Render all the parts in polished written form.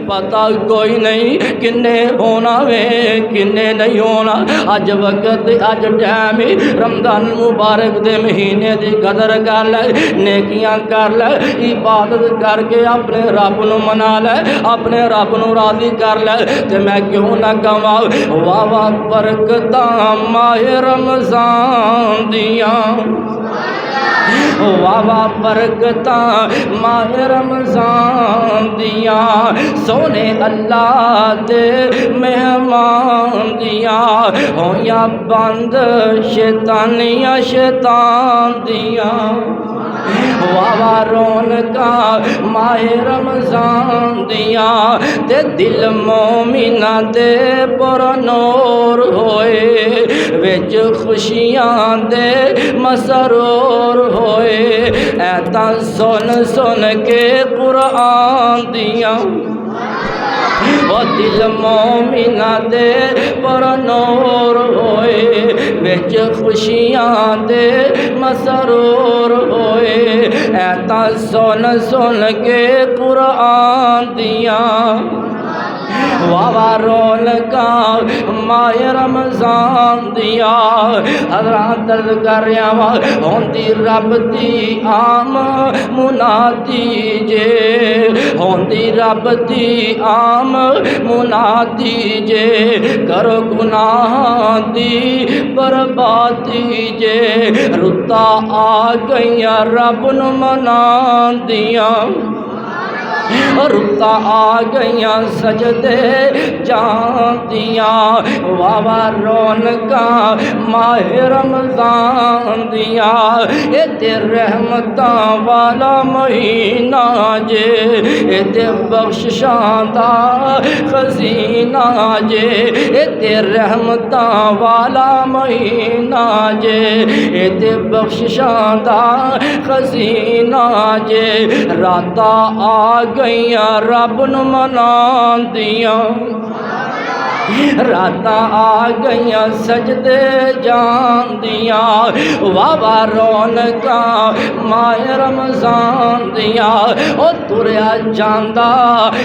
पता कोई नहीं किन्ने होना वे किन्ने नहीं होना। अज वक्त अज टाइम रमजान मुबारक दे महीने की कदर कर ले, नेकियां कर ले, इबादत करके अपने रब नूं मना ले, अपने रब नूं राजी कर ले। ते मैं क्यों ना कवां वाह वाह बरकतां माहे रमजान दियां, वाह वाह बरकतां माहे रमजान दियां, सोने अल्लाह दे मेहमान दियां होया बंद शैतानियां शैतान दियां। वाह वाह रौनकां माहे रमजान दियां ते दिल मोमिना दे पुरनूर होए, विच खुशियां दे मसरूर होए। ऐतां सुन सुन के कुरान दियां ओ दिल मोमिना दे पुरनूर होए, विच खुशियां दे मसरूर होए। ऐतां सुन सुन के कुरान दियां वाह वाह रौनकां माहे रमजान दियां। हज़रात दर्द कर रहा वा होंदी रब दी आम मुनादी जे, होंदी रब दी आम मुनादी जे, करो गुनाह दी बर्बादी जे। रुत्ता आ गईयां रब नूं मनांदियां, रुत्ता आ गईयां सजदे जांदियां। वाह वाह रौनकां माहे रमजान दियां, ए ते रहमतां वाला महीना जे, ए ते बख्शिशां दा खजीना जे, ए ते रहमतां वाला महीना जे, ए ते बख्शिशां दा खजीना जे। रातां आ गईयां रब नूं मनांदियां, रातां आ गईयां सजदे जांदियां। वाह वाह रौनकां माहे रमजान दियां, ओ तुरया जांदा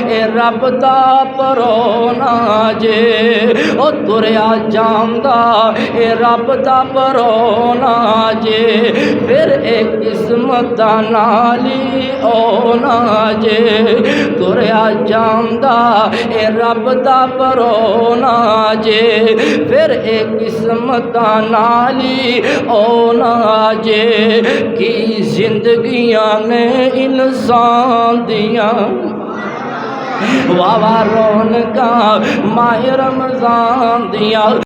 ए रब दा परोना जे, ओ तुरया जांदा ए रब दा परोना जे। फिर एक किस्मत नाली ओना जे, तुरया जांदा ए रब दा परोना जे। फिर एक किस्मत नाली ओना जे, की जिंदगियां ने इंसान दियां। वाह वाह रौनकां माहे रमजान दियां।